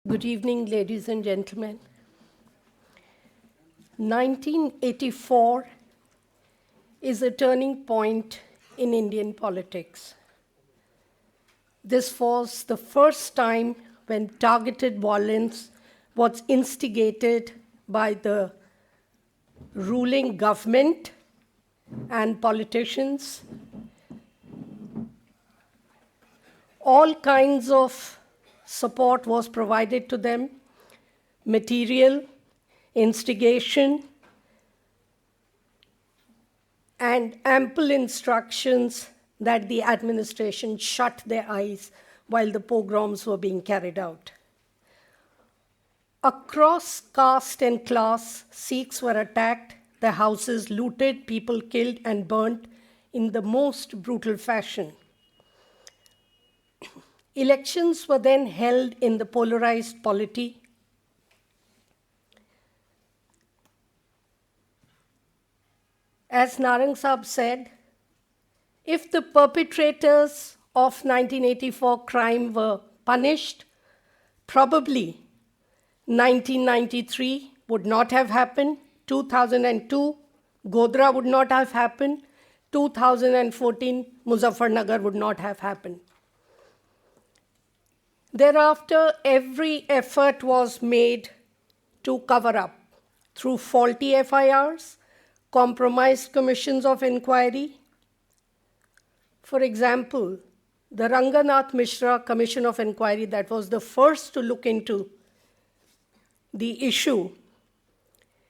Good evening, ladies and gentlemen. 1984 is a turning point in Indian politics. This was the first time when targeted violence was instigated by the ruling government and politicians. All kinds of support was provided to them, material, instigation, and ample instructions that the administration shut their eyes while the pogroms were being carried out. Across caste and class, Sikhs were attacked, their houses looted, people killed and burnt in the most brutal fashion. Elections were then held in the polarized polity. As Narang Saab said, if the perpetrators of 1984 crime were punished, probably 1993 would not have happened, 2002 Godhra would not have happened, 2014 Muzaffarnagar would not have happened. Thereafter, every effort was made to cover up through faulty FIRs, compromised commissions of inquiry. For example, the Ranganath Mishra Commission of Inquiry, that was the first to look into the issue,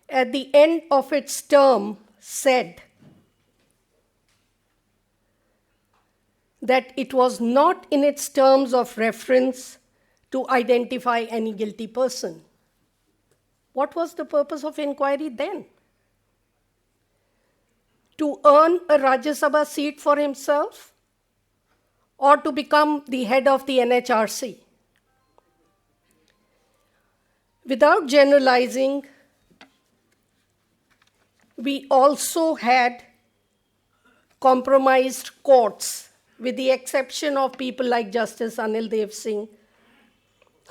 at the end of its term said that it was not in its terms of reference to identify any guilty person. What was the purpose of inquiry then? To earn a Rajya Sabha seat for himself or to become the head of the NHRC? Without generalizing, we also had compromised courts, with the exception of people like Justice Anil Dev Singh,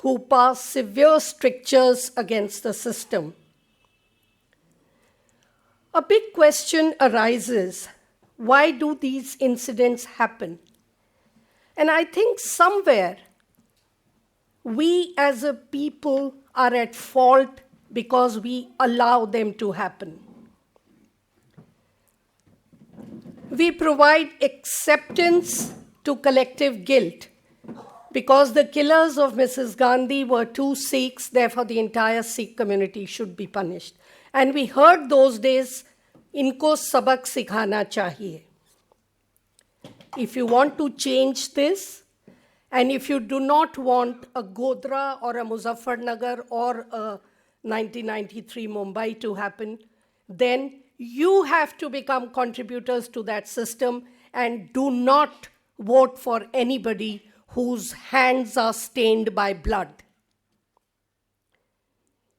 who passed severe strictures against the system. A big question arises, why do these incidents happen? And I think somewhere we as a people are at fault because we allow them to happen. We provide acceptance to collective guilt because the killers of Mrs. Gandhi were two Sikhs, therefore the entire Sikh community should be punished. And we heard those days, inko sabak sikhana chahiye. If you want to change this, and if you do not want a Godhra or a Muzaffarnagar or a 1993 Mumbai to happen, then you have to become contributors to that system and do not vote for anybody whose hands are stained by blood.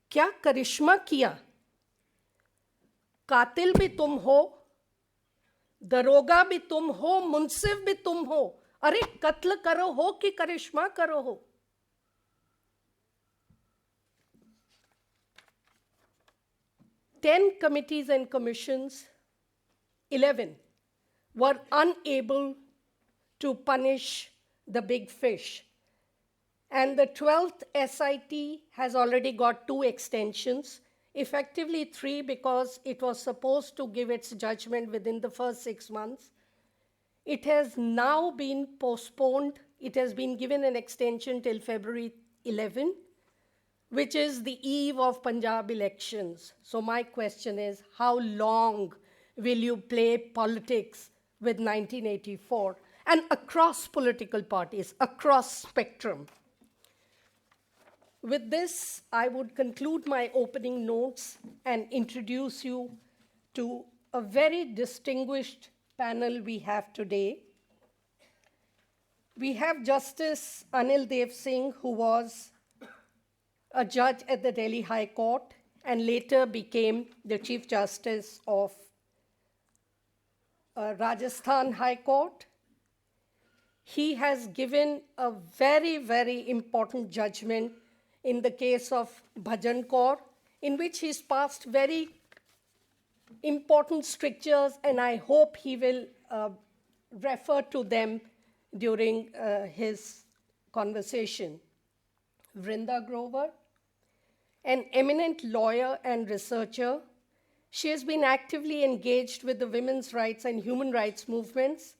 क्या करिश्मा किया? कातिल भी तुम हो, दरोगा भी तुम हो, मुंसिफ भी तुम हो. अरे कत्ल करो हो कि करिश्मा करो हो. Ten committees and commissions, 11, were unable to punish the big fish. And the 12th SIT has already got 2 extensions, effectively 3 because it was supposed to give its judgment within the first 6 months. It has now been postponed. It has been given an extension till February 11, which is the eve of Punjab elections. So my question is, how long will you play politics with 1984 and across political parties, across spectrum? With this, I would conclude my opening notes and introduce you to a very distinguished panel we have today. We have Justice Anil Dev Singh, who was a judge at the Delhi High Court and later became the Chief Justice of Rajasthan High Court. He has given a very, very important judgment in the case of Bhajan Kaur, in which he's passed very important strictures, and I hope he will refer to them during his conversation. Vrinda Grover, an eminent lawyer and researcher, she has been actively engaged with the women's rights and human rights movements.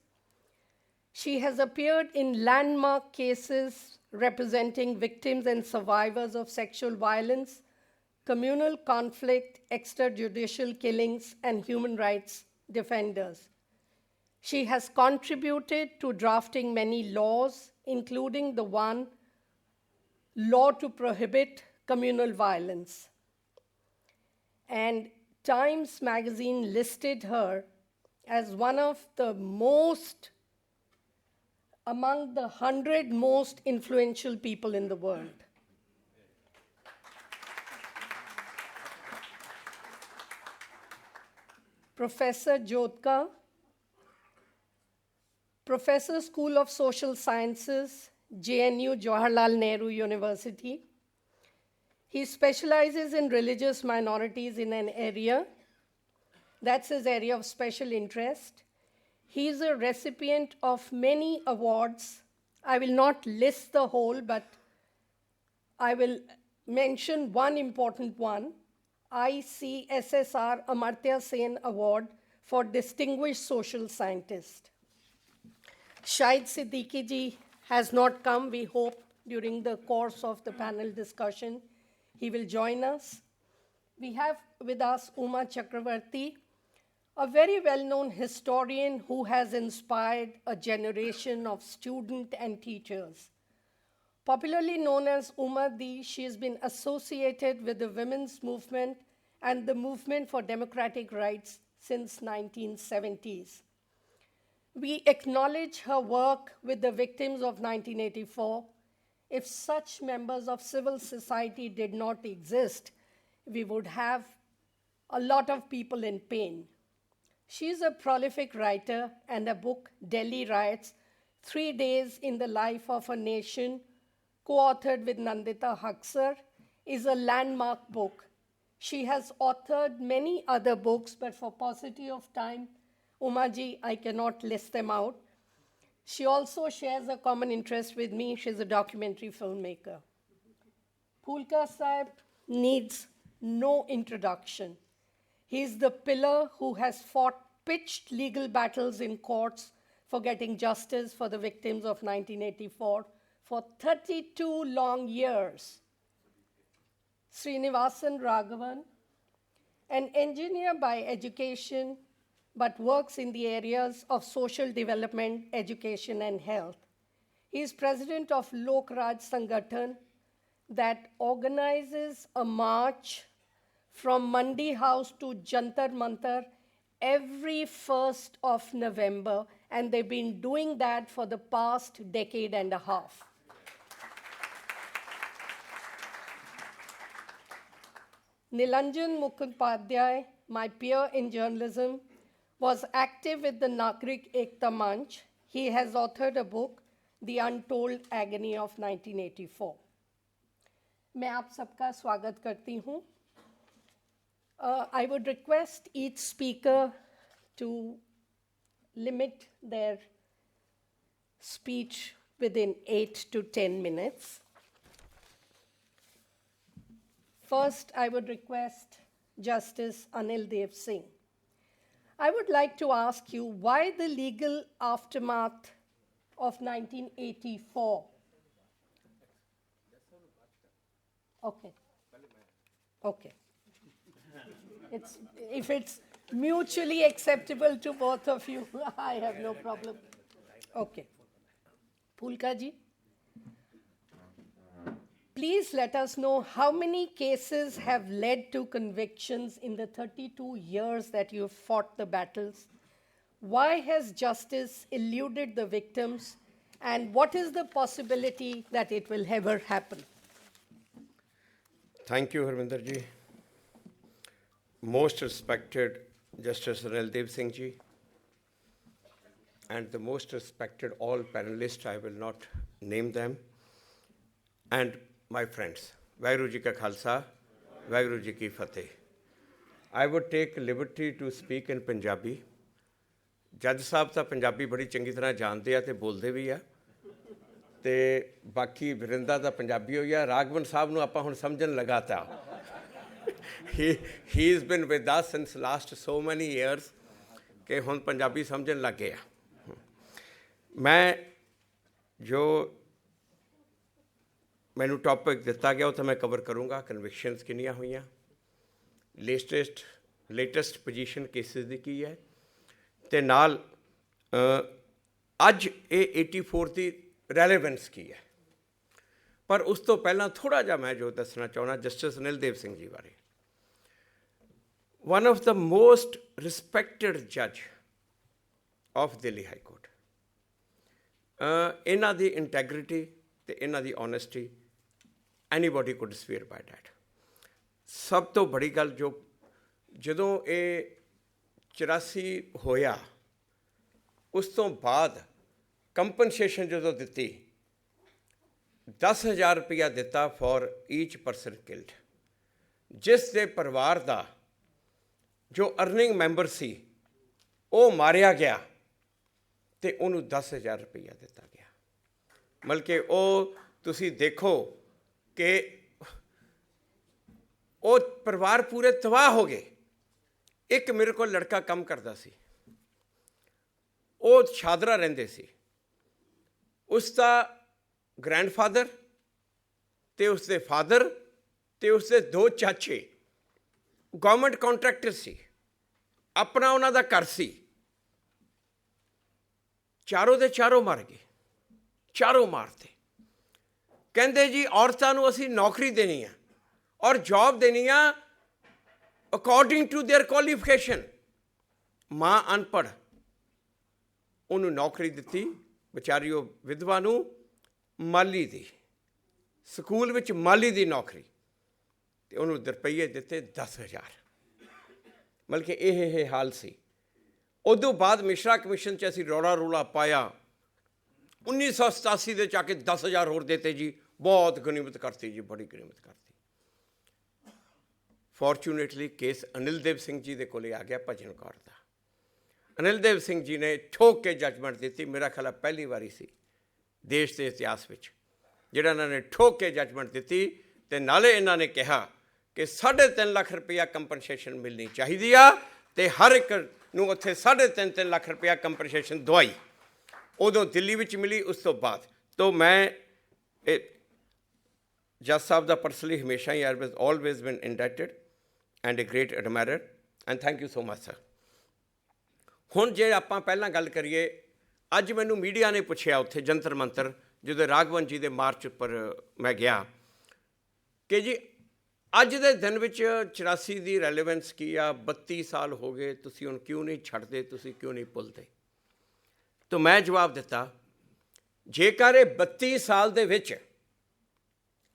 She has appeared in landmark cases representing victims and survivors of sexual violence, communal conflict, extrajudicial killings, and human rights defenders. She has contributed to drafting many laws, including the one law to prohibit communal violence. And Times Magazine listed her as one of the among the 100 most influential people in the world. Professor Jyotka, Professor, School of Social Sciences, JNU, Jawaharlal Nehru University. He specializes in religious minorities in an area. That's his area of special interest. He is a recipient of many awards. I will not list the whole, but I will mention one important one, ICSSR Amartya Sen Award for Distinguished Social Scientist. Shahid Siddiqui ji has not come. We hope during the course of the panel discussion he will join us. We have with us Uma Chakravarti, a very well-known historian who has inspired a generation of students and teachers. Popularly known as Uma Di, she has been associated with the women's movement and the movement for democratic rights since 1970s. We acknowledge her work with the victims of 1984. If such members of civil society did not exist, we would have a lot of people in pain. She is a prolific writer, and her book, Delhi Riots, 3 Days in the Life of a Nation, co-authored with Nandita Haksar, is a landmark book. She has authored many other books, but for paucity of time, Umaji, I cannot list them out. She also shares a common interest with me. She's a documentary filmmaker. Phoolka Sahib needs no introduction. He's the pillar who has fought pitched legal battles in courts for getting justice for the victims of 1984 for 32 long years. Srinivasan Raghvan, an engineer by education, but works in the areas of social development, education, and health. He is president of Lok Raj Sangathan that organizes a march from Mandi House to Jantar Mantar every 1st of November, and they've been doing that for the past decade and a half. Nilanjan Mukhopadhyay, my peer in journalism, was active with the Nagrik Ekta Manch. He has authored a book, The Untold Agony of 1984. मैं आप सबका स्वागत करती हूँ. I would request each speaker to limit their speech within 8 to 10 minutes. First, I would request Justice Anil Dev Singh. I would like to ask you why the legal aftermath of 1984. Okay. If it's mutually acceptable to both of you, I have no problem. Okay. Phoolka ji, please let us know how many cases have led to convictions in the 32 years that you've fought the battles. Why has justice eluded the victims, and what is the possibility that it will ever happen? Thank you, Harvinder ji. Most respected Justice Ranildev Singh ji, and the most respected all panelists, I will not name them, and my friends, Waheguru ji ਕਾ ਖਾਲਸਾ ਵਾਹਿਗੁਰੂ ਜੀ ਕੀ ਫਤਿਹ। I would take liberty to speak in Punjabi. ਜੱਜ ਸਾਹਿਬ ਤਾਂ ਪੰਜਾਬੀ ਬੜੀ ਚੰਗੀ ਤਰ੍ਹਾਂ ਜਾਣਦੇ ਆ ਅਤੇ ਬੋਲਦੇ ਵੀ ਆ, ਅਤੇ ਬਾਕੀ ਵਰਿੰਦਾ ਤਾਂ ਪੰਜਾਬੀ ਹੋਈ ਆ। ਰਾਘਵਨ ਸਾਹਿਬ ਨੂੰ ਆਪਾਂ ਹੁਣ ਸਮਝਣ ਲਗਾਤਾ। he has been with us since last so many years ਕਿ ਹੁਣ ਪੰਜਾਬੀ ਸਮਝਣ ਲੱਗ ਗਏ ਆ। ਮੈਂ ਜੋ ਮੈਨੂੰ ਟੌਪਿਕ ਦਿੱਤਾ ਗਿਆ ਉਹ ਤਾਂ ਮੈਂ ਕਵਰ ਕਰੂੰਗਾ। ਕਨਵਿਕਸ਼ਨਸ ਕਿੰਨੀਆਂ ਹੋਈਆਂ, ਲੇਟੈਸਟ ਪੋਜੀਸ਼ਨ ਕੇਸਿਸ ਦੀ ਕੀ ਹੈ, ਅਤੇ ਨਾਲ ਅੱਜ ਇਹ 84 ਦੀ ਰੈਲੇਵੈਂਸ ਕੀ ਹੈ। ਪਰ ਉਸ ਤੋਂ ਪਹਿਲਾਂ ਥੋੜ੍ਹਾ ਜਿਹਾ ਮੈਂ ਜੋ ਦੱਸਣਾ ਚਾਹੁੰਦਾ ਜਸਟਿਸ ਅਨਿਲਦੇਵ ਸਿੰਘ ਜੀ ਬਾਰੇ। One of the most respected ਜੱਜ ਆਫ ਦਿੱਲੀ ਹਾਈ ਕੋਰਟ। ਇਹਨਾਂ ਦੀ ਇੰਟੈਗਰਿਟੀ ਅਤੇ ਇਹਨਾਂ ਦੀ honesty anybody could swear by that. ਸਭ ਤੋਂ ਬੜੀ ਗੱਲ ਜੋ ਜਦੋਂ ਇਹ 84 ਹੋਇਆ ਉਸ ਤੋਂ ਬਾਅਦ ਕੰਪਨਸੇਸ਼ਨ ਜਦੋਂ ਦਿੱਤੀ 10,000 ਰੁਪਇਆ ਦਿੱਤਾ ਫॉर ਈਚ ਪਰਸਨ ਕਿਲਡ। ਜਿਸ ਦੇ ਪਰਿਵਾਰ ਦਾ ਜੋ ਅਰਨਿੰਗ ਮੈਂਬਰ ਸੀ ਉਹ ਮਾਰਿਆ ਗਿਆ ਅਤੇ ਉਹਨੂੰ 10,000 ਰੁਪਇਆ ਦਿੱਤਾ ਗਿਆ। ਮਤਲਬ ਕਿ ਉਹ ਤੁਸੀਂ ਦੇਖੋ ਕਿ ਉਹ ਪਰਿਵਾਰ ਪੂਰੇ ਤਬਾਹ ਹੋ ਗਏ। ਇੱਕ ਮੇਰੇ ਕੋਲ ਲੜਕਾ ਕੰਮ ਕਰਦਾ ਸੀ, ਉਹ ਸ਼ਾਦਰਾ ਰਹਿੰਦੇ ਸੀ। ਉਸ ਦਾ ਗ੍ਰੈਂਡਫਾਦਰ ਅਤੇ ਉਸਦੇ ਫਾਦਰ ਅਤੇ ਉਸਦੇ 2 ਚਾਚੇ ਗੌਰਮੈਂਟ ਕੰਟਰੈਕਟਰ ਸੀ। ਆਪਣਾ ਉਹਨਾਂ ਦਾ ਘਰ ਸੀ। ਚਾਰੋਂ ਦੇ ਚਾਰੋਂ ਮਰ ਗਏ, ਚਾਰੋਂ ਮਾਰਤੇ। ਕਹਿੰਦੇ ਜੀ ਔਰਤਾਂ ਨੂੰ ਅਸੀਂ ਨੌਕਰੀ ਦੇਣੀ ਆ ਔਰ ਜੌਬ ਦੇਣੀ ਆ ਅਕੋਰਡਿੰਗ ਟੂ ਦੇਅਰ ਕੁਆਲੀਫਿਕੇਸ਼ਨ। ਮਾਂ ਅਨਪੜ੍ਹ, ਉਹਨੂੰ ਨੌਕਰੀ ਦਿੱਤੀ ਵਿਚਾਰੀ ਉਹ ਵਿਧਵਾ ਨੂੰ ਮਾਲੀ ਦੀ, ਸਕੂਲ ਵਿੱਚ ਮਾਲੀ ਦੀ ਨੌਕਰੀ, ਅਤੇ ਉਹਨੂੰ ਰੁਪਈਏ ਦਿੱਤੇ 10,000। ਮਤਲਬ ਕਿ ਇਹ ਹਾਲ ਸੀ। ਉਦੋਂ ਬਾਅਦ ਮਿਸ਼ਰਾ ਕਮਿਸ਼ਨ 'ਚ ਅਸੀਂ ਰੌਲਾ ਪਾਇਆ। 1987 ਦੇ 'ਚ ਆ ਕੇ 10,000 ਹੋਰ ਦਿੱਤੇ ਜੀ। ਬਹੁਤ ਗਨੀਮਤ ਕਰਤੀ ਜੀ, ਬੜੀ ਗਨੀਮਤ ਕਰਤੀ। ਫੋਰਚੂਨੇਟਲੀ ਕੇਸ ਅਨਿਲਦੇਵ ਸਿੰਘ ਜੀ ਦੇ ਕੋਲ ਆ ਗਿਆ, ਭਜਨ ਕੌਰ ਦਾ। ਅਨਿਲਦੇਵ ਸਿੰਘ ਜੀ ਨੇ ਠੋਕ ਕੇ ਜੱਜਮੈਂਟ ਦਿੱਤੀ। ਮੇਰਾ ਖਿਆਲ ਪਹਿਲੀ ਵਾਰੀ ਸੀ ਦੇਸ਼ ਦੇ ਇਤਿਹਾਸ ਵਿੱਚ ਜਿਹੜਾ ਇਹਨਾਂ ਨੇ ਠੋਕ ਕੇ ਜੱਜਮੈਂਟ ਦਿੱਤੀ, ਅਤੇ ਨਾਲੇ ਇਹਨਾਂ ਨੇ ਕਿਹਾ ਕਿ 3.5 ਲੱਖ ਰੁਪਇਆ ਕੰਪਨਸੇਸ਼ਨ ਮਿਲਣੀ ਚਾਹੀਦੀ ਆ, ਅਤੇ ਹਰ ਇੱਕ ਨੂੰ ਉੱਥੇ 3.5 ਲੱਖ ਰੁਪਇਆ ਕੰਪਨਸੇਸ਼ਨ ਦਵਾਈ ਉਦੋਂ ਦਿੱਲੀ ਵਿੱਚ ਮਿਲੀ। ਉਸ ਤੋਂ ਬਾਅਦ ਤੋਂ ਮੈਂ ਇਹ ਜੱਜ ਸਾਹਿਬ ਦਾ ਪਰਸਨਲੀ ਹਮੇਸ਼ਾ ਹੀ always been indebted and a great admirer and thank you so much sir. ਹੁਣ ਜੇ ਆਪਾਂ ਪਹਿਲਾਂ ਗੱਲ ਕਰੀਏ, ਅੱਜ ਮੈਨੂੰ ਮੀਡੀਆ ਨੇ ਪੁੱਛਿਆ ਉੱਥੇ ਜੰਤਰ ਮੰਤਰ ਜਦੋਂ ਰਾਘਵਨ ਜੀ ਦੇ ਮਾਰਚ ਉੱਪਰ ਮੈਂ ਗਿਆ ਕਿ ਜੀ ਅੱਜ ਦੇ ਦਿਨ ਵਿੱਚ 84 ਦੀ ਰੈਲੇਵੈਂਸ ਕੀ ਆ, 32 ਸਾਲ ਹੋ ਗਏ, ਤੁਸੀਂ ਹੁਣ ਕਿਉਂ ਨਹੀਂ ਛੱਡਦੇ, ਤੁਸੀਂ ਕਿਉਂ ਨਹੀਂ ਭੁੱਲਦੇ। ਤਾਂ ਮੈਂ ਜਵਾਬ ਦਿੱਤਾ, ਜੇਕਰ ਇਹ 32 ਸਾਲ ਦੇ ਵਿੱਚ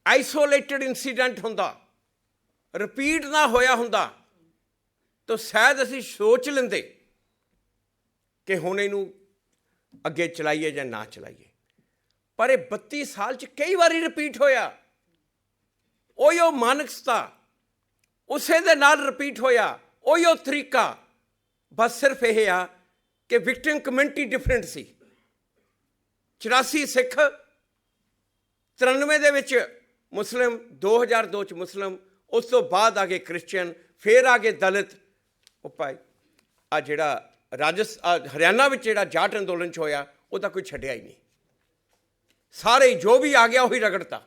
ਆਈਸੋਲੇਟਡ ਇੰਸੀਡੈਂਟ ਹੁੰਦਾ, ਰਿਪੀਟ ਨਾ ਹੋਇਆ ਹੁੰਦਾ, ਤਾਂ ਸ਼ਾਇਦ ਅਸੀਂ ਸੋਚ ਲੈਂਦੇ ਕਿ ਹੁਣ ਇਹਨੂੰ ਅੱਗੇ ਚਲਾਈਏ ਜਾਂ ਨਾ ਚਲਾਈਏ। ਪਰ ਇਹ 32 ਸਾਲ 'ਚ ਕਈ ਵਾਰੀ ਰਿਪੀਟ ਹੋਇਆ। ਉਹੀ ਮਾਨਸਿਕਤਾ ਉਸੇ ਦੇ ਨਾਲ ਰਿਪੀਟ ਹੋਇਆ, ਉਹੀ ਤਰੀਕਾ। ਬਸ ਸਿਰਫ ਇਹ ਆ ਕਿ ਵਿਕਟਿਮ ਕਮਿਊਨਿਟੀ ਡਿਫਰੈਂਟ ਸੀ। 84 ਸਿੱਖ, 93 ਦੇ ਵਿੱਚ ਮੁਸਲਿਮ, 2002 'ਚ ਮੁਸਲਿਮ, ਉਸ ਤੋਂ ਬਾਅਦ ਆ ਗਏ ਕ੍ਰਿਸਚਨ, ਫਿਰ ਆ ਗਏ ਦਲਿਤ। ਉਹ ਭਾਈ ਆ ਜਿਹੜਾ ਹਰਿਆਣਾ ਵਿੱਚ ਜਿਹੜਾ ਜਾਟ ਅੰਦੋਲਨ 'ਚ ਹੋਇਆ ਉਹਦਾ ਕੋਈ ਛੱਡਿਆ ਹੀ ਨਹੀਂ। ਸਾਰੇ ਜੋ ਵੀ ਆ ਗਿਆ ਉਹੀ ਰਗੜਤਾ।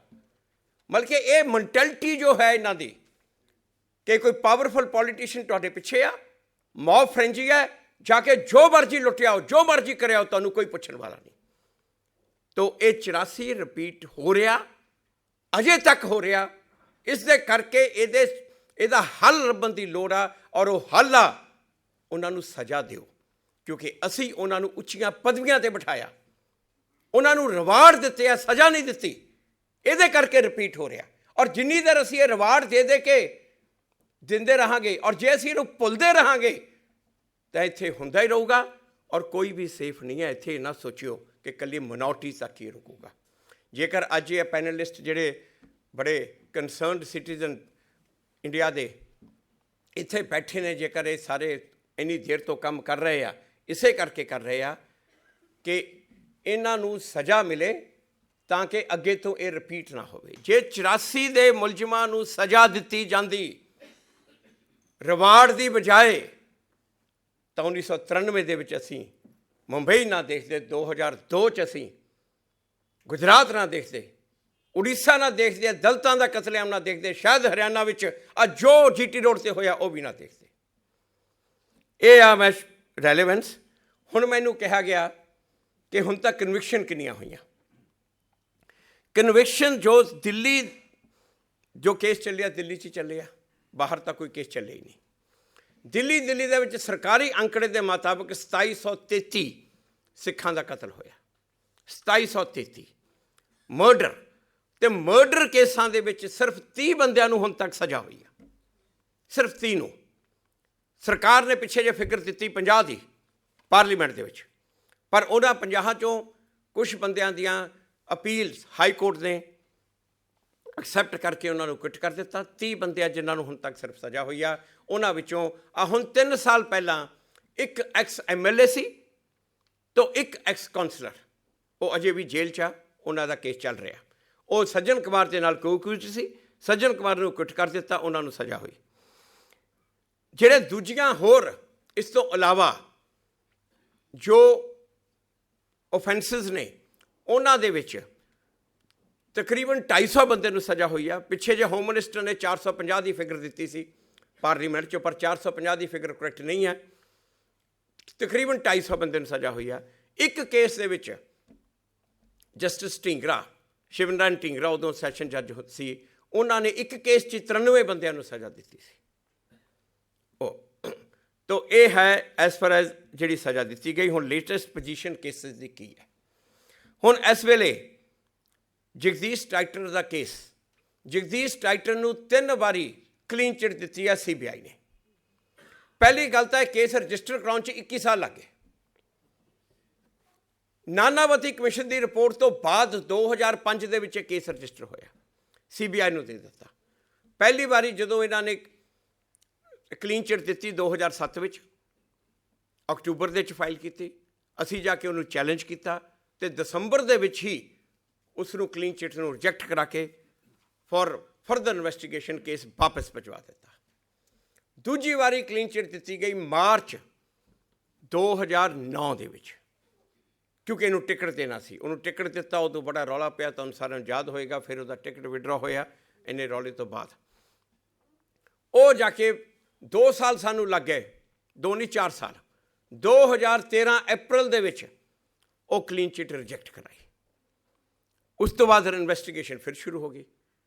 ਮਤਲਬ ਕਿ ਇਹ ਮੈਂਟੈਲਿਟੀ ਜੋ ਹੈ ਇਹਨਾਂ ਦੀ ਕਿ ਕੋਈ ਪਾਵਰਫੁਲ ਪੋਲੀਟੀਸ਼ੀਅਨ ਤੁਹਾਡੇ ਪਿੱਛੇ ਆ, ਮੌਬ ਫਰੈਂਜੀ ਹੈ, ਜਾ ਕੇ ਜੋ ਮਰਜ਼ੀ ਲੁੱਟਿਆਓ, ਜੋ ਮਰਜ਼ੀ ਕਰਿਆਓ, ਤੁਹਾਨੂੰ ਕੋਈ ਪੁੱਛਣ ਵਾਲਾ ਨਹੀਂ। ਤੋ ਇਹ 84 ਰਿਪੀਟ ਹੋ ਰਿਹਾ, ਅਜੇ ਤੱਕ ਹੋ ਰਿਹਾ। ਇਸ ਦੇ ਕਰਕੇ ਇਹਦਾ ਹੱਲ ਲੱਭਣ ਦੀ ਲੋੜ ਆ, ਔਰ ਉਹ ਹੱਲ ਆ ਉਹਨਾਂ ਨੂੰ ਸਜ਼ਾ ਦਿਓ, ਕਿਉਂਕਿ ਅਸੀਂ ਉਹਨਾਂ ਨੂੰ ਉੱਚੀਆਂ ਪਦਵੀਆਂ 'ਤੇ ਬਿਠਾਇਆ, ਉਹਨਾਂ ਨੂੰ ਰਿਵਾਰਡ ਦਿੱਤੇ ਆ, ਸਜ਼ਾ ਨਹੀਂ ਦਿੱਤੀ। ਇਹਦੇ ਕਰਕੇ ਰਿਪੀਟ ਹੋ ਰਿਹਾ। ਔਰ ਜਿੰਨੀ ਦੇਰ ਅਸੀਂ ਇਹ ਰਿਵਾਰਡ ਦੇ ਕੇ ਦਿੰਦੇ ਰਹਾਂਗੇ, ਔਰ ਜੇ ਅਸੀਂ ਇਹਨੂੰ ਭੁੱਲਦੇ ਰਹਾਂਗੇ, ਤਾਂ ਇੱਥੇ ਹੁੰਦਾ ਹੀ ਰਹੂਗਾ, ਔਰ ਕੋਈ ਵੀ ਸੇਫ ਨਹੀਂ ਹੈ ਇੱਥੇ। ਨਾ ਸੋਚਿਓ ਕਿ ਇਕੱਲੀ ਮਿਨੋਰਟੀ ਤੱਕ ਹੀ ਰੁਕੂਗਾ। ਜੇਕਰ ਅੱਜ ਇਹ ਪੈਨਲਿਸਟ ਜਿਹੜੇ ਬੜੇ ਕੰਸਰਨਡ ਸਿਟੀਜ਼ਨ ਇੰਡੀਆ ਦੇ ਇੱਥੇ ਬੈਠੇ ਨੇ, ਜੇਕਰ ਇਹ ਸਾਰੇ ਇੰਨੀ ਦੇਰ ਤੋਂ ਕੰਮ ਕਰ ਰਹੇ ਆ, ਇਸੇ ਕਰਕੇ ਕਰ ਰਹੇ ਆ ਕਿ ਇਹਨਾਂ ਨੂੰ ਸਜ਼ਾ ਮਿਲੇ ਤਾਂ ਕਿ ਅੱਗੇ ਤੋਂ ਇਹ ਰਿਪੀਟ ਨਾ ਹੋਵੇ। ਜੇ 84 ਦੇ ਮੁਲਜ਼ਮਾਂ ਨੂੰ ਸਜ਼ਾ ਦਿੱਤੀ ਜਾਂਦੀ ਰਿਵਾਰਡ ਦੀ ਬਜਾਏ, ਤਾਂ 1993 ਦੇ ਵਿੱਚ ਅਸੀਂ ਮੁੰਬਈ ਨਾ ਦੇਖਦੇ, 2002 'ਚ ਅਸੀਂ ਗੁਜਰਾਤ ਨਾ ਦੇਖਦੇ, ਉੜੀਸਾ ਨਾ ਦੇਖਦੇ, ਦਲਿਤਾਂ ਦਾ ਕਤਲੇਆਮ ਨਾ ਦੇਖਦੇ, ਸ਼ਾਇਦ ਹਰਿਆਣਾ ਵਿੱਚ ਅੱਜ ਜੋ GT ਰੋਡ 'ਤੇ ਹੋਇਆ ਉਹ ਵੀ ਨਾ ਦੇਖਦੇ। ਇਹ ਆ ਮੈਂ ਰੈਲੇਵੈਂਸ। ਹੁਣ ਮੈਨੂੰ ਕਿਹਾ ਗਿਆ ਕਿ ਹੁਣ ਤੱਕ ਕਨਵਿਕਸ਼ਨ ਕਿੰਨੀਆਂ ਹੋਈਆਂ। ਕਨਵਿਕਸ਼ਨ ਜੋ ਦਿੱਲੀ ਜੋ ਕੇਸ ਚੱਲਿਆ, ਦਿੱਲੀ 'ਚ ਚੱਲਿਆ, ਬਾਹਰ ਤਾਂ ਕੋਈ ਕੇਸ ਚੱਲੇ ਹੀ ਨਹੀਂ। ਦਿੱਲੀ ਦੇ ਵਿੱਚ ਸਰਕਾਰੀ ਅੰਕੜੇ ਦੇ ਮੁਤਾਬਕ 2733 ਸਿੱਖਾਂ ਦਾ ਕਤਲ ਹੋਇਆ। 2733 ਮਰਡਰ, ਅਤੇ ਮਰਡਰ ਕੇਸਾਂ ਦੇ ਵਿੱਚ ਸਿਰਫ 30 ਬੰਦਿਆਂ ਨੂੰ ਹੁਣ ਤੱਕ ਸਜ਼ਾ ਹੋਈ ਆ, ਸਿਰਫ 30 ਨੂੰ। ਸਰਕਾਰ ਨੇ ਪਿੱਛੇ ਜੇ ਫਿਗਰ ਦਿੱਤੀ 50 ਦੀ ਪਾਰਲੀਮੈਂਟ ਦੇ ਵਿੱਚ, ਪਰ ਉਹਨਾਂ 50 ਚੋਂ ਕੁਛ ਬੰਦਿਆਂ ਦੀਆਂ ਅਪੀਲ ਹਾਈ ਕੋਰਟ ਨੇ ਐਕਸੈਪਟ ਕਰਕੇ ਉਹਨਾਂ ਨੂੰ ਕੁਇਟ ਕਰ ਦਿੱਤਾ। 30 ਬੰਦੇ ਆ ਜਿਨ੍ਹਾਂ ਨੂੰ ਹੁਣ ਤੱਕ ਸਿਰਫ ਸਜ਼ਾ ਹੋਈ ਆ। ਉਹਨਾਂ ਵਿੱਚੋਂ ਹੁਣ 3 ਸਾਲ ਪਹਿਲਾਂ ਇੱਕ ਐਕਸ MLA ਸੀ ਤੋਂ ਇੱਕ ਐਕਸ ਕਾਉਂਸਲਰ, ਉਹ ਅਜੇ ਵੀ ਜੇਲ੍ਹ 'ਚ ਆ, ਉਹਨਾਂ ਦਾ ਕੇਸ ਚੱਲ ਰਿਹਾ। ਉਹ ਸੱਜਣ ਕੁਮਾਰ ਦੇ ਨਾਲ ਕੋਕਿਊਟ ਸੀ, ਸੱਜਣ ਕੁਮਾਰ ਨੂੰ ਕੁਇਟ ਕਰ ਦਿੱਤਾ, ਉਹਨਾਂ ਨੂੰ ਸਜ਼ਾ ਹੋਈ। ਜਿਹੜੇ ਦੂਜੀਆਂ ਹੋਰ ਇਸ ਤੋਂ ਇਲਾਵਾ ਜੋ ਓਫੈਂਸਿਸ ਨੇ, ਉਹਨਾਂ ਦੇ ਵਿੱਚ ਤਕਰੀਬਨ 250 ਬੰਦੇ ਨੂੰ ਸਜ਼ਾ ਹੋਈ ਆ। ਪਿੱਛੇ ਜੇ ਹੋਮ ਮਿਨਿਸਟਰ ਨੇ 450 ਦੀ ਫਿਗਰ ਦਿੱਤੀ ਸੀ ਪਾਰਲੀਮੈਂਟ 'ਚੋਂ, ਪਰ 450 ਦੀ ਫਿਗਰ ਕਰੈਕਟ ਨਹੀਂ ਹੈ। ਤਕਰੀਬਨ 250 ਬੰਦੇ ਨੂੰ ਸਜ਼ਾ ਹੋਈ ਆ। ਇੱਕ ਕੇਸ ਦੇ ਵਿੱਚ ਜਸਟਿਸ ਢੀਂਗਰਾ, ਸ਼ਿਵਨਾਰਾਇਣ ਢੀਂਗਰਾ ਉਦੋਂ ਸੈਸ਼ਨ ਜੱਜ ਸੀ, ਉਹਨਾਂ ਨੇ ਇੱਕ ਕੇਸ 'ਚ 93 ਬੰਦਿਆਂ ਨੂੰ ਸਜ਼ਾ ਦਿੱਤੀ ਸੀ। ਤੋ ਇਹ ਹੈ ਐਜ਼ ਫਾਰ ਐਜ਼ ਜਿਹੜੀ ਸਜ਼ਾ ਦਿੱਤੀ ਗਈ। ਹੁਣ ਲੇਟੈਸਟ ਪੋਜੀਸ਼ਨ ਕੇਸਿਸ ਦੀ ਕੀ ਹੈ? ਹੁਣ ਇਸ ਵੇਲੇ ਜਗਦੀਸ਼ ਟਾਈਟਰ ਦਾ ਕੇਸ, ਜਗਦੀਸ਼ ਟਾਈਟਰ ਨੂੰ 3 ਵਾਰੀ ਕਲੀਨ ਚਿਟ ਦਿੱਤੀ ਹੈ CBI ਨੇ। ਪਹਿਲੀ ਗੱਲ ਤਾਂ ਇਹ ਕੇਸ ਰਜਿਸਟਰ ਕਰਾਉਣ 'ਚ 21 ਸਾਲ ਲੱਗ ਗਏ। ਨਾਨਾਵਤੀ ਕਮਿਸ਼ਨ ਦੀ ਰਿਪੋਰਟ ਤੋਂ ਬਾਅਦ 2005 ਦੇ ਵਿੱਚ ਇਹ ਕੇਸ ਰਜਿਸਟਰ ਹੋਇਆ, CBI ਨੂੰ ਦੇ ਦਿੱਤਾ। ਪਹਿਲੀ ਵਾਰੀ ਜਦੋਂ ਇਹਨਾਂ ਨੇ ਕਲੀਨ ਚਿਟ ਦਿੱਤੀ 2007 ਵਿੱਚ, ਅਕਤੂਬਰ ਦੇ ਵਿੱਚ ਫਾਈਲ ਕੀਤੀ, ਅਸੀਂ ਜਾ ਕੇ ਉਹਨੂੰ ਚੈਲੰਜ ਕੀਤਾ ਅਤੇ ਦਸੰਬਰ ਦੇ ਵਿੱਚ ਹੀ ਉਸ ਨੂੰ ਕਲੀਨ ਚਿਟ ਨੂੰ ਰਿਜੈਕਟ ਕਰਾ ਕੇ ਫॉर ਫਰਦਰ ਇਨਵੈਸਟੀਗੇਸ਼ਨ ਕੇਸ ਵਾਪਸ ਭਿਜਵਾ ਦਿੱਤਾ। ਦੂਜੀ ਵਾਰੀ ਕਲੀਨ ਚਿਟ ਦਿੱਤੀ ਗਈ ਮਾਰਚ 2009 ਦੇ ਵਿੱਚ, ਕਿਉਂਕਿ ਇਹਨੂੰ ਟਿਕਟ ਦੇਣਾ ਸੀ। ਉਹਨੂੰ ਟਿਕਟ ਦਿੱਤਾ, ਉਦੋਂ ਬੜਾ ਰੌਲਾ ਪਿਆ, ਤੁਹਾਨੂੰ ਸਾਰਿਆਂ ਨੂੰ ਯਾਦ ਹੋਏਗਾ। ਫਿਰ ਉਹਦਾ ਟਿਕਟ ਵਿਡਰਾ ਹੋਇਆ ਇੰਨੇ ਰੌਲੇ ਤੋਂ ਬਾਅਦ। ਉਹ ਜਾ ਕੇ 2 ਸਾਲ ਸਾਨੂੰ ਲੱਗ ਗਏ, 2 ਨਹੀਂ 4 ਸਾਲ। 2013 ਅਪ੍ਰੈਲ ਦੇ ਵਿੱਚ ਉਹ ਕਲੀਨ ਚਿਟ ਰਿਜੈਕਟ ਕਰਾਈ। ਉਸ ਤੋਂ ਬਾਅਦ ਇਨਵੈਸਟੀਗੇਸ਼ਨ ਫਿਰ ਸ਼ੁਰੂ ਹੋ ਗਈ।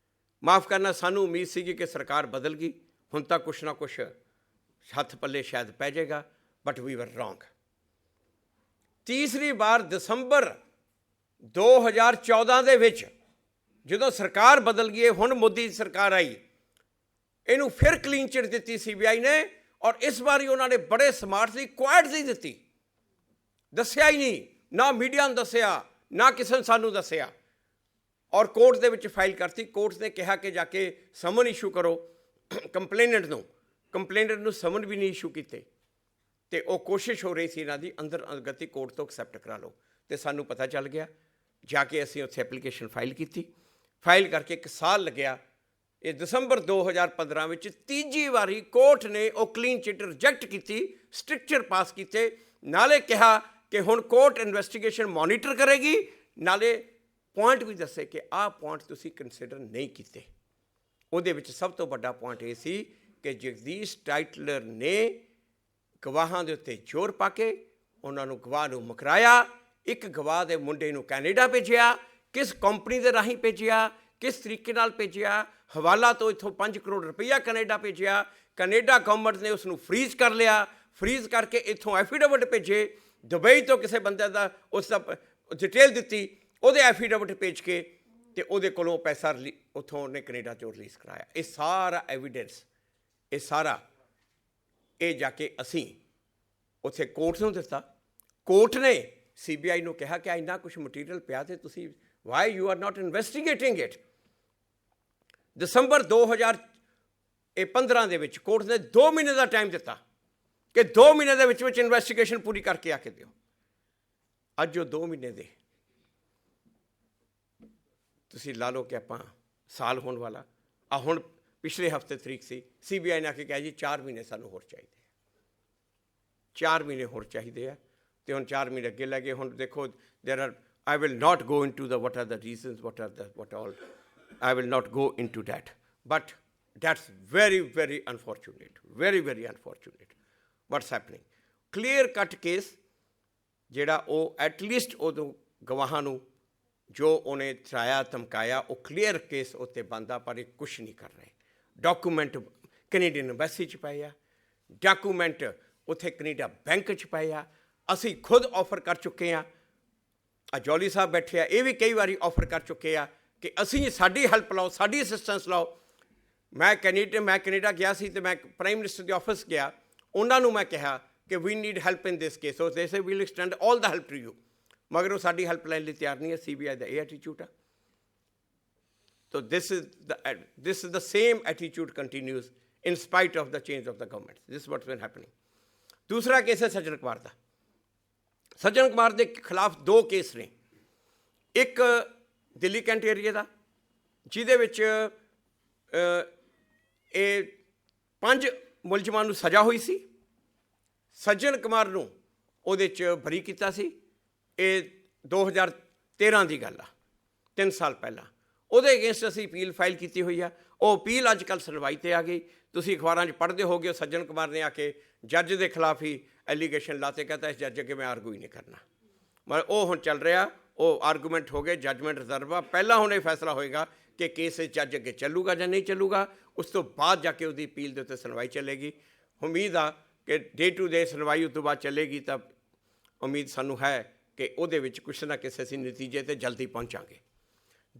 ਮਾफ़ ਕਰਨਾ, ਸਾਨੂੰ ਉਮੀਦ ਸੀਗੀ ਕਿ ਸਰਕਾਰ ਬਦਲ ਗਈ, ਹੁਣ ਤਾਂ ਕੁਛ ਨਾ ਕੁਛ ਹੱਥ ਪੱਲੇ ਸ਼ਾਇਦ ਪੈ ਜਾਏਗਾ, ਬਟ ਵੀ ਵਰ ਰੌਂਗ। ਤੀਸਰੀ ਵਾਰ ਦਸੰਬਰ 2014 ਦੇ ਵਿੱਚ ਜਦੋਂ ਸਰਕਾਰ ਬਦਲ ਗਈ, ਹੁਣ ਮੋਦੀ ਸਰਕਾਰ ਆਈ, ਇਹਨੂੰ ਫਿਰ ਕਲੀਨ ਚਿਟ ਦਿੱਤੀ CBI ਨੇ। ਔਰ ਇਸ ਵਾਰੀ ਉਹਨਾਂ ਨੇ ਬੜੇ ਸਮਾਰਟ ਸੀ, ਕੁਆਇਟ ਸੀ ਦਿੱਤੀ, ਦੱਸਿਆ ਹੀ ਨਹੀਂ, ਨਾ ਮੀਡੀਆ ਨੂੰ ਦੱਸਿਆ, ਨਾ ਕਿਸੇ ਨੇ ਸਾਨੂੰ ਦੱਸਿਆ। ਔਰ ਕੋਰਟ ਦੇ ਵਿੱਚ ਫਾਈਲ ਕਰਤੀ। ਕੋਰਟ ਨੇ ਕਿਹਾ ਕਿ ਜਾ ਕੇ ਸਮਨ ਇਸ਼ੂ ਕਰੋ ਕੰਪਲੇਨੈਂਟ ਨੂੰ। ਕੰਪਲੇਨੈਂਟ ਨੂੰ ਸਮਨ ਵੀ ਨਹੀਂ ਇਸ਼ੂ ਕੀਤੇ, ਅਤੇ ਉਹ ਕੋਸ਼ਿਸ਼ ਹੋ ਰਹੀ ਸੀ ਇਹਨਾਂ ਦੀ ਅੰਦਰ ਅਗਤੀ ਕੋਰਟ ਤੋਂ ਐਕਸੈਪਟ ਕਰਾ ਲਓ। ਅਤੇ ਸਾਨੂੰ ਪਤਾ ਚੱਲ ਗਿਆ, ਜਾ ਕੇ ਅਸੀਂ ਉੱਥੇ ਐਪਲੀਕੇਸ਼ਨ ਫਾਈਲ ਕੀਤੀ। ਫਾਈਲ ਕਰਕੇ 1 ਸਾਲ ਲੱਗਿਆ। ਇਹ ਦਸੰਬਰ 2015 ਵਿੱਚ ਤੀਜੀ ਵਾਰੀ ਕੋਰਟ ਨੇ ਉਹ ਕਲੀਨ ਚਿਟ ਰਿਜੈਕਟ ਕੀਤੀ, ਸਟ੍ਰਿਕਚਰ ਪਾਸ ਕੀਤੇ, ਨਾਲੇ ਕਿਹਾ ਕਿ ਹੁਣ ਕੋਰਟ ਇਨਵੈਸਟੀਗੇਸ਼ਨ ਮੋਨੀਟਰ ਕਰੇਗੀ, ਨਾਲੇ ਪੁਆਇੰਟ ਵੀ ਦੱਸੇ ਕਿ ਆਹ ਪੁਆਇੰਟ ਤੁਸੀਂ ਕੰਸੀਡਰ ਨਹੀਂ ਕੀਤੇ। ਉਹਦੇ ਵਿੱਚ ਸਭ ਤੋਂ ਵੱਡਾ ਪੁਆਇੰਟ ਇਹ ਸੀ ਕਿ ਜਗਦੀਸ਼ ਟਾਈਟਲਰ ਨੇ ਗਵਾਹਾਂ ਦੇ ਉੱਤੇ ਜ਼ੋਰ ਪਾ ਕੇ ਉਹਨਾਂ ਨੂੰ ਗਵਾਹ ਨੂੰ ਮੁਕਰਾਇਆ। ਇੱਕ ਗਵਾਹ ਦੇ ਮੁੰਡੇ ਨੂੰ ਕੈਨੇਡਾ ਭੇਜਿਆ, ਕਿਸ ਕੰਪਨੀ ਦੇ ਰਾਹੀਂ ਭੇਜਿਆ, ਕਿਸ ਤਰੀਕੇ ਨਾਲ ਭੇਜਿਆ, ਹਵਾਲਾ ਤੋਂ ਇੱਥੋਂ 5 ਕਰੋੜ ਰੁਪਈਆ ਕੈਨੇਡਾ ਭੇਜਿਆ। ਕੈਨੇਡਾ ਗਵਰਨਮੈਂਟ ਨੇ ਉਸ ਨੂੰ ਫਰੀਜ਼ ਕਰ ਲਿਆ, ਫਰੀਜ਼ ਕਰਕੇ ਇੱਥੋਂ ਐਫੀਡੇਵਿਟ ਭੇਜੇ। ਦੁਬਈ ਤੋਂ ਕਿਸੇ ਬੰਦੇ ਦਾ ਉਸ ਦਾ ਡਿਟੇਲ ਦਿੱਤੀ, ਉਹਦੇ ਐਫੀਡੇਵਿਟ ਭੇਜ ਕੇ ਅਤੇ ਉਹਦੇ ਕੋਲੋਂ ਪੈਸਾ ਉੱਥੋਂ ਉਹਨੇ ਕੈਨੇਡਾ 'ਚੋਂ ਰਿਲੀਜ਼ ਕਰਾਇਆ। ਇਹ ਸਾਰਾ ਐਵੀਡੈਂਸ, ਇਹ ਸਾਰਾ ਇਹ ਜਾ ਕੇ ਅਸੀਂ ਉੱਥੇ ਕੋਰਟ ਨੂੰ ਦਿੱਤਾ। ਕੋਰਟ ਨੇ CBI ਨੂੰ ਕਿਹਾ ਕਿ ਇੰਨਾ ਕੁਛ ਮਟੀਰੀਅਲ ਪਿਆ ਅਤੇ ਤੁਸੀਂ why you are not investigating it. ਦਸੰਬਰ 2015 ਦੇ ਵਿੱਚ ਕੋਰਟ ਨੇ 2 ਮਹੀਨੇ ਦਾ ਟਾਈਮ ਦਿੱਤਾ ਕਿ 2 ਮਹੀਨੇ ਦੇ ਵਿੱਚ ਇਨਵੈਸਟੀਗੇਸ਼ਨ ਪੂਰੀ ਕਰਕੇ ਆ ਕੇ ਦਿਓ। ਅੱਜ ਉਹ 2 ਮਹੀਨੇ ਦੇ ਤੁਸੀਂ ਲਾ ਲਓ ਕਿ ਆਪਾਂ ਸਾਲ ਹੋਣ ਵਾਲਾ ਆ। ਹੁਣ ਪਿਛਲੇ ਹਫ਼ਤੇ ਤਰੀਕ ਸੀ, CBI ਨੇ ਆ ਕੇ ਕਿਹਾ ਜੀ 4 ਮਹੀਨੇ ਸਾਨੂੰ ਹੋਰ ਚਾਹੀਦੇ, 4 ਮਹੀਨੇ ਹੋਰ ਚਾਹੀਦੇ ਆ। ਅਤੇ ਹੁਣ 4 ਮਹੀਨੇ ਅੱਗੇ ਲੈ ਗਏ। ਹੁਣ ਦੇਖੋ ਦੇਰ R, I will not go into the what are the reasons, what all, I will not go into that. But that's very, very unfortunate, very, very unfortunate what's happening. Clear cut case ਜਿਹੜਾ ਉਹ at least ਉਦੋਂ ਗਵਾਹਾਂ ਨੂੰ ਜੋ ਉਹਨੇ ਡਰਾਇਆ ਧਮਕਾਇਆ ਉਹ clear case ਉੱਤੇ ਬਣਦਾ, ਪਰ ਇਹ ਕੁਛ ਨਹੀਂ ਕਰ ਰਹੇ। ਡਾਕੂਮੈਂਟ ਕੈਨੇਡੀਅਨ ਐਮਬੈਸੀ 'ਚ ਪਏ ਆ, ਡਾਕੂਮੈਂਟ ਉੱਥੇ ਕੈਨੇਡਾ ਬੈਂਕ 'ਚ ਪਏ ਆ। ਅਸੀਂ ਖੁਦ ਆਫਰ ਕਰ ਚੁੱਕੇ ਹਾਂ, ਜੌਲੀ ਸਾਹਿਬ ਬੈਠੇ ਆ, ਇਹ ਵੀ ਕਈ ਵਾਰੀ ਆਫਰ ਕਰ ਚੁੱਕੇ ਆ ਕਿ ਅਸੀਂ ਸਾਡੀ ਹੈਲਪ ਲਾਓ, ਸਾਡੀ ਅਸਿਸਟੈਂਸ ਲਾਓ। ਮੈਂ ਕੈਨੇਡਾ ਗਿਆ ਸੀ ਅਤੇ ਮੈਂ ਪ੍ਰਾਈਮ ਮਿਨਿਸਟਰ ਦੇ ਆਫਿਸ ਗਿਆ, ਉਹਨਾਂ ਨੂੰ ਮੈਂ ਕਿਹਾ ਕਿ we need help in this case. So they say we'll extend all the help to you, ਮਗਰ ਉਹ ਸਾਡੀ ਹੈਲਪ ਲੈਣ ਲਈ ਤਿਆਰ ਨਹੀਂ ਹੈ। CBI ਦਾ ਇਹ ਐਟੀਟਿਊਡ ਆ। So this is the same attitude continues in spite of the change of the government. This is what's been happening. दूसरा केस है सज्जन कुमार का। सज्जन कुमार के खिलाफ 2 केस ने। एक दिल्ली कैंट एरिया का जिहदे विच 5 मुलजमां नूं सज़ा हुई सी। सज्जन कुमार नूं उहदे च बरी कीता सी। ये 2013 की गल आ, 3 साल पहला। ਉਹਦੇ ਅਗੇਂਸਟ ਅਸੀਂ ਅਪੀਲ ਫਾਈਲ ਕੀਤੀ ਹੋਈ ਆ। ਉਹ ਅਪੀਲ ਅੱਜ ਕੱਲ੍ਹ ਸੁਣਵਾਈ 'ਤੇ ਆ ਗਈ। ਤੁਸੀਂ ਅਖਬਾਰਾਂ 'ਚ ਪੜ੍ਹਦੇ ਹੋਗੇ, ਸੱਜਣ ਕੁਮਾਰ ਨੇ ਆ ਕੇ ਜੱਜ ਦੇ ਖਿਲਾਫ ਹੀ ਐਲੀਗੇਸ਼ਨ ਲਾਤੇ, ਕਹਿੰਦਾ ਇਸ ਜੱਜ ਅੱਗੇ ਮੈਂ ਆਰਗੂ ਹੀ ਨਹੀਂ ਕਰਨਾ। ਮगर ਉਹ ਹੁਣ ਚੱਲ ਰਿਹਾ, ਉਹ ਆਰਗੂਮੈਂਟ ਹੋ ਗਏ, ਜੱਜਮੈਂਟ ਰਿਜ਼ਰਵ ਆ। ਪਹਿਲਾਂ ਹੁਣ ਇਹ ਫੈਸਲਾ ਹੋਏਗਾ ਕਿ ਕੇਸ ਜੱਜ ਅੱਗੇ ਚੱਲੂਗਾ ਜਾਂ ਨਹੀਂ ਚੱਲੂਗਾ। ਉਸ ਤੋਂ ਬਾਅਦ ਜਾ ਕੇ ਉਹਦੀ ਅਪੀਲ ਦੇ ਉੱਤੇ ਸੁਣਵਾਈ ਚੱਲੇਗੀ। ਉਮੀਦ ਆ ਕਿ ਡੇ ਟੂ ਡੇ ਸੁਣਵਾਈ ਉਸ ਤੋਂ ਬਾਅਦ ਚੱਲੇਗੀ, ਤਾਂ ਉਮੀਦ ਸਾਨੂੰ ਹੈ ਕਿ ਉਹਦੇ ਵਿੱਚ ਕੁਛ ਨਾ ਕਿਸੇ ਅਸੀਂ ਨਤੀਜੇ 'ਤੇ ਜਲਦੀ ਪਹੁੰਚਾਂਗੇ।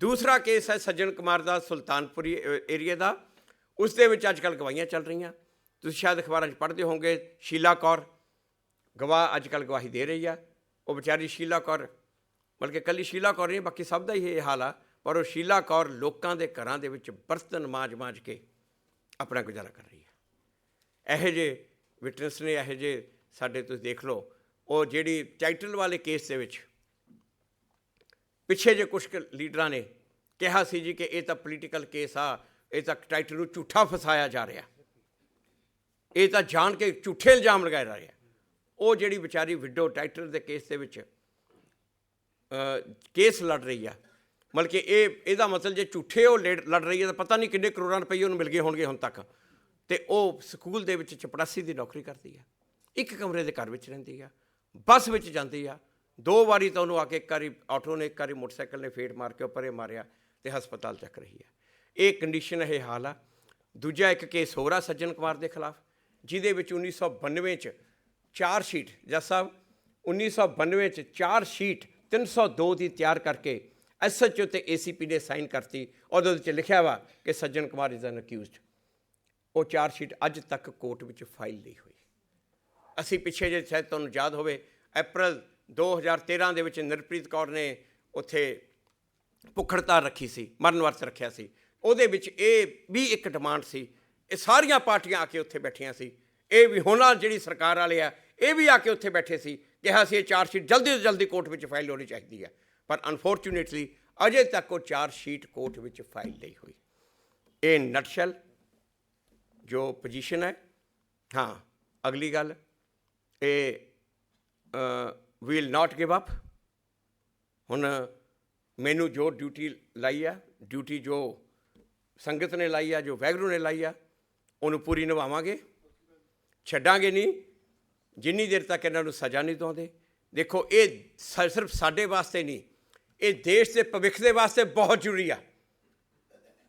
दूसरा केस है सज्जन कुमार का सुल्तानपुरी एरिए का। उस दे विच अज कल गवाहियाँ चल रही, तुम शायद अखबारों पढ़ते होंगे। शीला कौर गवाह अज कल गवाही दे रही है। वो बेचारी शीला कौर, बल्कि कली शीला कौर नहीं, बाकी सब का ही ये हाल आ, पर वो शीला कौर लोगों के घरों के विच बर्तन मांज के अपना गुजारा कर रही है। यहो जे विटनेस ने, यहो जे साडे तुसीं देख लो, वो जिहड़ी टाइटल वाले केस दे विच पिछे जे कुछ लीडरां ने कहा सी जी कि ये तो पोलीटिकल केस आ, ये तो टाइटल नूं झूठा फसाया जा रहा, ये तो जान के झूठे इल्जाम लगाए जा रहे। वो जिहड़ी बेचारी विडो टाइटल के केस के विच केस लड़ रही है, मतलब कि ਇਹਦਾ मतलब जे झूठे वो लड़ रही है तो पता नहीं किन्ने करोड़ां रुपये उन्हें मिल गए होणगे हुण तक। तो वो स्कूल दे विच चपड़ासी की नौकरी करती है, एक कमरे के घर विच रहिंदी है, बस विच जाती है। 2 वारी तो उन्होंने आके एक बारी ऑटो ने, एक बारी मोटरसाइकिल ने फेट मार के उपरे मारिया तो हस्पताल चक रही है। ये कंडीशन ये हाल आ। दूजा एक केस हो रहा सज्जन कुमार के खिलाफ, जिहदे विच 1992 चार्जशीट, जज साहब 1992 चार्जशीट 302 की तैयार करके SHO ते ACP ने साइन करती, और उहदे लिखा वा कि सज्जन कुमार इज़ एन अक्यूज़ड। वो चार्जशीट अज तक कोर्ट में फाइल नहीं हुई। असी पिछे जे शायद तुहानूं याद होवे, अप्रैल 2013 ਦੇ ਵਿੱਚ ਨਿਰਪ੍ਰੀਤ ਕੌਰ ਨੇ ਉੱਥੇ ਭੁੱਖ ਹੜਤਾਲ ਰੱਖੀ ਸੀ, ਮਰਨ ਵਰਤ ਰੱਖਿਆ ਸੀ। ਉਹਦੇ ਵਿੱਚ ਇਹ ਵੀ ਇੱਕ ਡਿਮਾਂਡ ਸੀ। ਇਹ ਸਾਰੀਆਂ ਪਾਰਟੀਆਂ ਆ ਕੇ ਉੱਥੇ ਬੈਠੀਆਂ ਸੀ। ਇਹ ਵੀ ਹੁਣ ਜਿਹੜੀ ਸਰਕਾਰ ਵਾਲੇ ਆ ਇਹ ਵੀ ਆ ਕੇ ਉੱਥੇ ਬੈਠੇ ਸੀ, ਕਿਹਾ ਸੀ ਇਹ ਚਾਰਜਸ਼ੀਟ ਜਲਦੀ ਤੋਂ ਜਲਦੀ ਕੋਰਟ ਵਿੱਚ ਫਾਈਲ ਹੋਣੀ ਚਾਹੀਦੀ ਹੈ। ਪਰ ਅਨਫੋਰਚੂਨੇਟਲੀ ਅਜੇ ਤੱਕ ਉਹ ਚਾਰਜਸ਼ੀਟ ਕੋਰਟ ਵਿੱਚ ਫਾਈਲ ਨਹੀਂ ਹੋਈ। ਇਹ ਨਟਸ਼ੈਲ ਜੋ ਪੋਜੀਸ਼ਨ ਹੈ। ਹਾਂ, ਅਗਲੀ ਗੱਲ, ਇਹ will not give up। ਹੁਣ ਮੈਨੂੰ ਜੋ ਡਿਊਟੀ ਲਾਈ ਆ, ਡਿਊਟੀ ਜੋ ਸੰਗਤ ਨੇ ਲਾਈ ਆ, ਜੋ ਵਾਹਿਗੁਰੂ ਨੇ ਲਾਈ ਆ, ਉਹਨੂੰ ਪੂਰੀ ਨਿਭਾਵਾਂਗੇ, ਛੱਡਾਂਗੇ ਨਹੀਂ ਜਿੰਨੀ ਦੇਰ ਤੱਕ ਇਹਨਾਂ ਨੂੰ ਸਜ਼ਾ ਨਹੀਂ ਦਿਵਾਉਂਦੇ। ਦੇਖੋ ਇਹ ਸਿਰਫ ਸਾਡੇ ਵਾਸਤੇ ਨਹੀਂ, ਇਹ ਦੇਸ਼ ਦੇ ਭਵਿੱਖ ਦੇ ਵਾਸਤੇ ਬਹੁਤ ਜ਼ਰੂਰੀ ਆ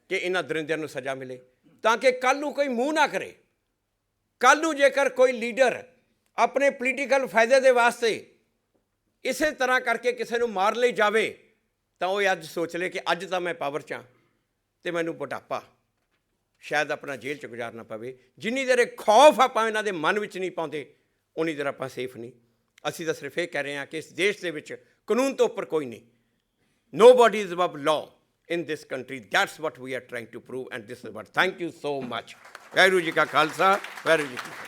ਕਿ ਇਹਨਾਂ ਦਰਿੰਦਿਆਂ ਨੂੰ ਸਜ਼ਾ ਮਿਲੇ, ਤਾਂ ਕਿ ਕੱਲ੍ਹ ਨੂੰ ਕੋਈ ਮੂੰਹ ਨਾ ਕਰੇ। ਕੱਲ੍ਹ ਨੂੰ ਜੇਕਰ ਕੋਈ ਲੀਡਰ ਆਪਣੇ ਪੋਲੀਟੀਕਲ ਫਾਇਦੇ ਦੇ ਵਾਸਤੇ ਇਸੇ ਤਰ੍ਹਾਂ ਕਰਕੇ ਕਿਸੇ ਨੂੰ ਮਾਰ ਲਈ ਜਾਵੇ, ਤਾਂ ਉਹ ਅੱਜ ਸੋਚ ਲੇ ਕਿ ਅੱਜ ਤਾਂ ਮੈਂ ਪਾਵਰ 'ਚ ਹਾਂ ਅਤੇ ਮੈਨੂੰ ਬੁਢਾਪਾ ਸ਼ਾਇਦ ਆਪਣਾ ਜੇਲ੍ਹ 'ਚ ਗੁਜ਼ਾਰਨਾ ਪਵੇ। ਜਿੰਨੀ ਦੇਰ ਖੌਫ ਆਪਾਂ ਇਹਨਾਂ ਦੇ ਮਨ ਵਿੱਚ ਨਹੀਂ ਪਾਉਂਦੇ, ਉਨੀ ਦੇਰ ਆਪਾਂ ਸੇਫ ਨਹੀਂ। ਅਸੀਂ ਤਾਂ ਸਿਰਫ ਇਹ ਕਹਿ ਰਹੇ ਹਾਂ ਕਿ ਇਸ ਦੇਸ਼ ਦੇ ਵਿੱਚ ਕਾਨੂੰਨ ਤੋਂ ਉੱਪਰ ਕੋਈ ਨਹੀਂ। Nobody is above law, in this country. That's what we are trying to prove, and this is what. Thank you so much. Waheguru ji ਕਾ ਖਾਲਸਾ, ਵਾਹਿਗੁਰੂ ਜੀ ਕੀ ਫਤਿਹ.